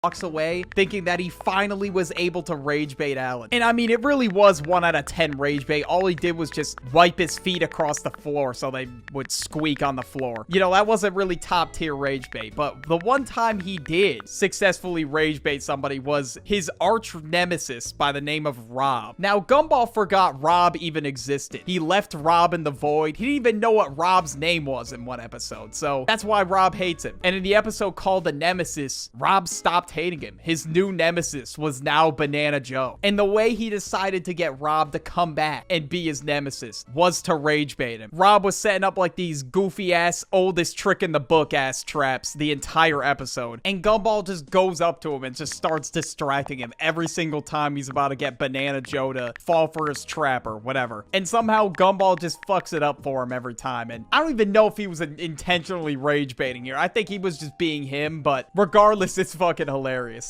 walks away, thinking that he finally was able to rage bait Alan. And I mean, it really was 1 out of 10 rage bait. All he did was just wipe his feet across the floor so they would squeak on the floor. You know, that wasn't really top tier rage bait, but the one time he did successfully rage bait somebody was his arch nemesis by the name of Rob. Now, Gumball forgot Rob even existed. He left Rob in the void. He didn't even know what Rob's name was in one episode, so that's why Rob hates him. And in the episode called The Nemesis, Rob stopped hating him. His new nemesis was now Banana Joe. And the way he decided to get Rob to come back and be his nemesis was to rage bait him. Rob was setting up like these goofy ass, oldest trick in the book ass traps the entire episode. And Gumball just goes up to him and just starts distracting him every single time he's about to get Banana Joe to fall for his trap or whatever. And somehow Gumball just fucks it up for him every time. And I don't even know if he was intentionally rage baiting here. I think he was just being him, but regardless, it's fucking hilarious.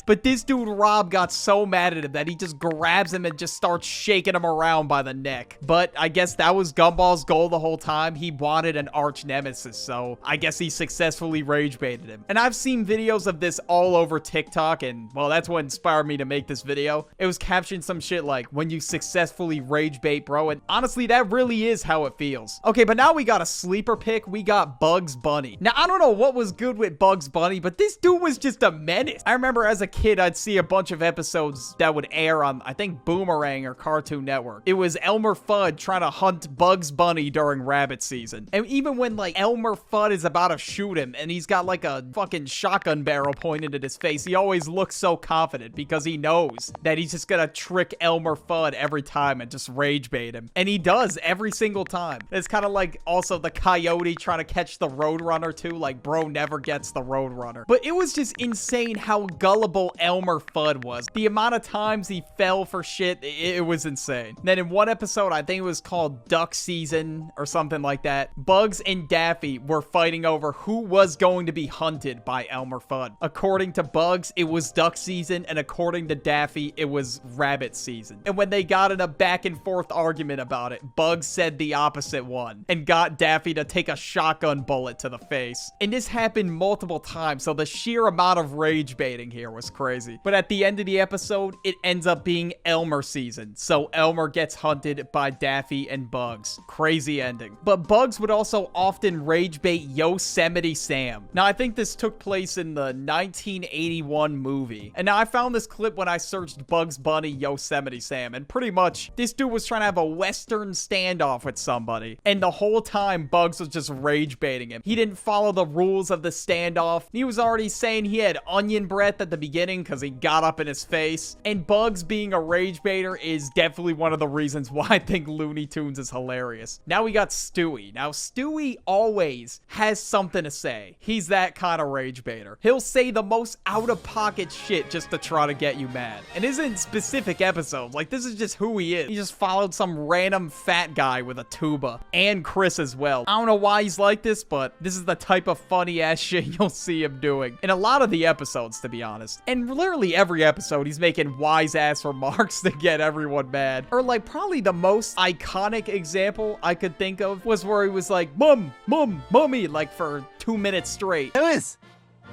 But this dude Rob got so mad at him that he just grabs him and just starts shaking him around by the neck. But I guess that was Gumball's goal the whole time. He wanted an arch nemesis, so I guess he successfully rage baited him. And I've seen videos of this all over TikTok, and well, that's what inspired me to make this video. It was captioned some shit like, when you successfully rage bait, bro. And honestly, that really is how it feels. Okay, but now we got a sleeper pick. We got Bugs Bunny. Now, I don't know what was good with Bugs Bunny, but this dude was just a menace. I remember as a kid, I'd see a bunch of episodes that would air on, I think, Boomerang or Cartoon Network. It was Elmer Fudd trying to hunt Bugs Bunny during rabbit season. And even when, like, Elmer Fudd is about to shoot him and he's got, like, a fucking shotgun barrel pointed at his face, he always looks so confident because he knows that he's just gonna trick Elmer Fudd every time and just rage bait him. And he does every single time. It's kind of like also the Coyote trying to catch the Roadrunner too. Like, bro never gets the Roadrunner. But it was just insane how gullible Elmer Fudd was. The amount of times he fell for shit, it was insane. Then in one episode, I think it was called Duck Season or something like that, Bugs and Daffy were fighting over who was going to be hunted by Elmer Fudd. According to Bugs, it was Duck Season, and according to Daffy, it was Rabbit Season. And when they got in a back and forth argument about it, Bugs said the opposite one and got Daffy to take a shotgun bullet to the face. And this happened multiple times, so the sheer amount of rage baiting here was crazy. But at the end of the episode, it ends up being Elmer season, so Elmer gets hunted by Daffy and Bugs. Crazy ending. But Bugs would also often rage bait Yosemite Sam. Now, I think this took place in the 1981 movie. And now I found this clip when I searched Bugs Bunny Yosemite Sam, and pretty much this dude was trying to have a Western standoff with somebody, and the whole time Bugs was just rage baiting him. He didn't follow the rules of the standoff. He was already saying he had onion breath at the beginning because he got up in his face. And Bugs being a rage baiter is definitely one of the reasons why I think Looney Tunes is hilarious. Now we got Stewie. Now Stewie always has something to say. He's that kind of rage baiter. He'll say the most out-of-pocket shit just to try to get you mad. And isn't specific episodes. Like, this is just who he is. He just followed some random fat guy with a tuba. And Chris as well. I don't know why he's like this, but this is the type of funny ass shit you'll see him doing in a lot of the episodes, to be honest. And literally every episode, he's making wise ass remarks to get everyone mad. Or like, probably the most iconic example I could think of was where he was like, "Mum, mum, mummy," like for 2 minutes straight. Lewis,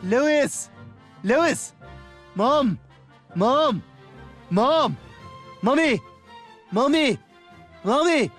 Lewis, Lewis, Mom, Mom, Mom, Mommy, Mommy, Mommy,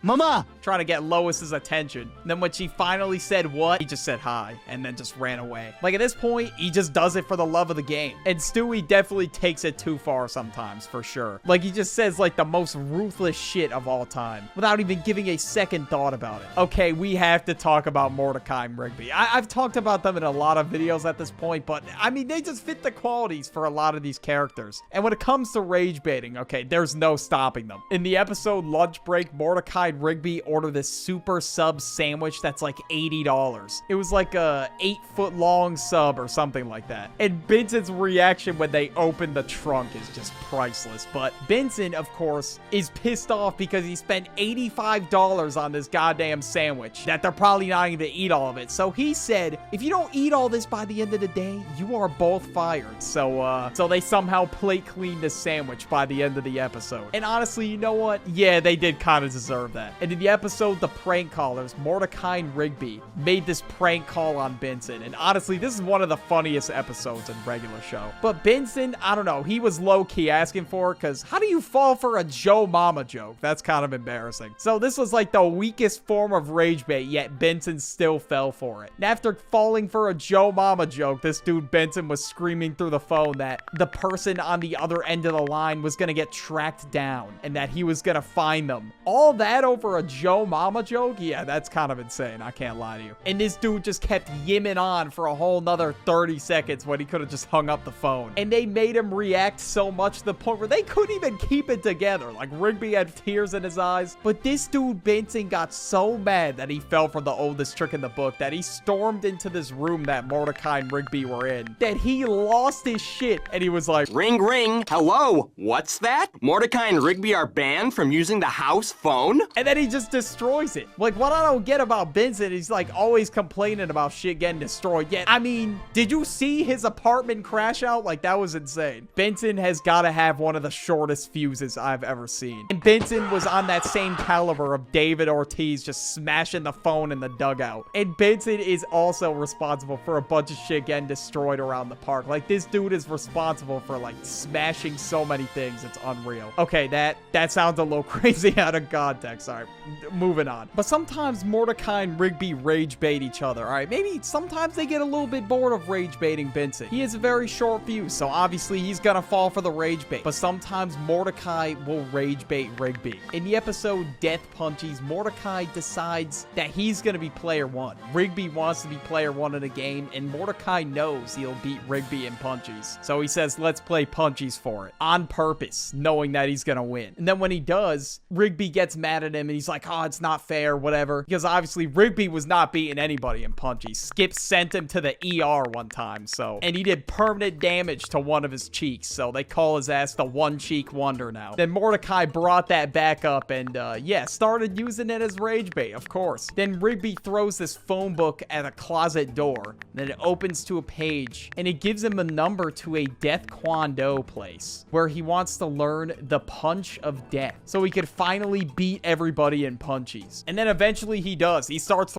Mama. Trying to get Lois's attention. And then when she finally said what, he just said hi and then just ran away. Like, at this point, he just does it for the love of the game. And Stewie definitely takes it too far sometimes, for sure. Like, he just says like the most ruthless shit of all time without even giving a second thought about it. Okay, we have to talk about Mordecai and Rigby. I've talked about them in a lot of videos at this point, but I mean, they just fit the qualities for a lot of these characters. And when it comes to rage baiting, okay, there's no stopping them. In the episode Lunch Break, Mordecai and Rigby order this super sub sandwich that's like $80. It was like a 8-foot long sub or something like that. And Benson's reaction when they open the trunk is just priceless. But Benson, of course, is pissed off because he spent $85 on this goddamn sandwich that they're probably not even gonna eat all of it. So he said, if you don't eat all this by the end of the day, you are both fired. So they somehow plate cleaned this sandwich by the end of the episode. And honestly, you know what? Yeah, they did kind of deserve that. And in the episode episode, the prank callers, Mordecai and Rigby, made this prank call on Benson. And honestly, this is one of the funniest episodes in regular show. But Benson, I don't know, he was low-key asking for it, because how do you fall for a Joe Mama joke? That's kind of embarrassing. So this was like the weakest form of rage bait, yet Benson still fell for it. And after falling for a Joe Mama joke, this dude Benson was screaming through the phone that the person on the other end of the line was gonna get tracked down and that he was gonna find them. All that over a Joe Mama joke? Yeah, that's kind of insane. I can't lie to you. And this dude just kept yimming on for a whole nother 30 seconds when he could have just hung up the phone. And they made him react so much to the point where they couldn't even keep it together. Like, Rigby had tears in his eyes. But this dude Benson got so mad that he fell for the oldest trick in the book that he stormed into this room that Mordecai and Rigby were in, that he lost his shit, and he was like, Ring, ring. Hello. What's that? Mordecai and Rigby are banned from using the house phone? and then he just destroys it. Like, what I don't get about Benson, he's like always complaining about shit getting destroyed. Yet, I mean, did you see his apartment crash out? Like, that was insane. Benson has got to have one of the shortest fuses I've ever seen. And Benson was on that same caliber of David Ortiz just smashing the phone in the dugout. And Benson is also responsible for a bunch of shit getting destroyed around the park. Like, this dude is responsible for, like, smashing so many things. It's unreal. Okay, that sounds a little crazy out of context. All right, moving on. But sometimes Mordecai and Rigby rage bait each other. All right, maybe sometimes they get a little bit bored of rage baiting Benson. He has a very short fuse, so obviously he's gonna fall for the rage bait. But sometimes Mordecai will rage bait Rigby. In the episode Death Punchies, Mordecai decides that he's gonna be player one. Rigby wants to be player one in the game, and Mordecai knows he'll beat Rigby in Punchies. So he says, let's play Punchies for it. On purpose, knowing that he's gonna win. And then when he does, Rigby gets mad at him, and he's like, oh, it's not fair, whatever. Because obviously Rigby was not beating anybody in Punchies. Skip sent him to the ER one time, so. And he did permanent damage to one of his cheeks, so they call his ass the One Cheek Wonder now. Then Mordecai brought that back up and, yeah, started using it as rage bait, of course. Then Rigby throws this phone book at a closet door. Then it opens to a page, and it gives him a number to a Death Kwon Do place, where he wants to learn the Punch of Death, so he could finally beat everybody in Punchies. And then eventually he does. He starts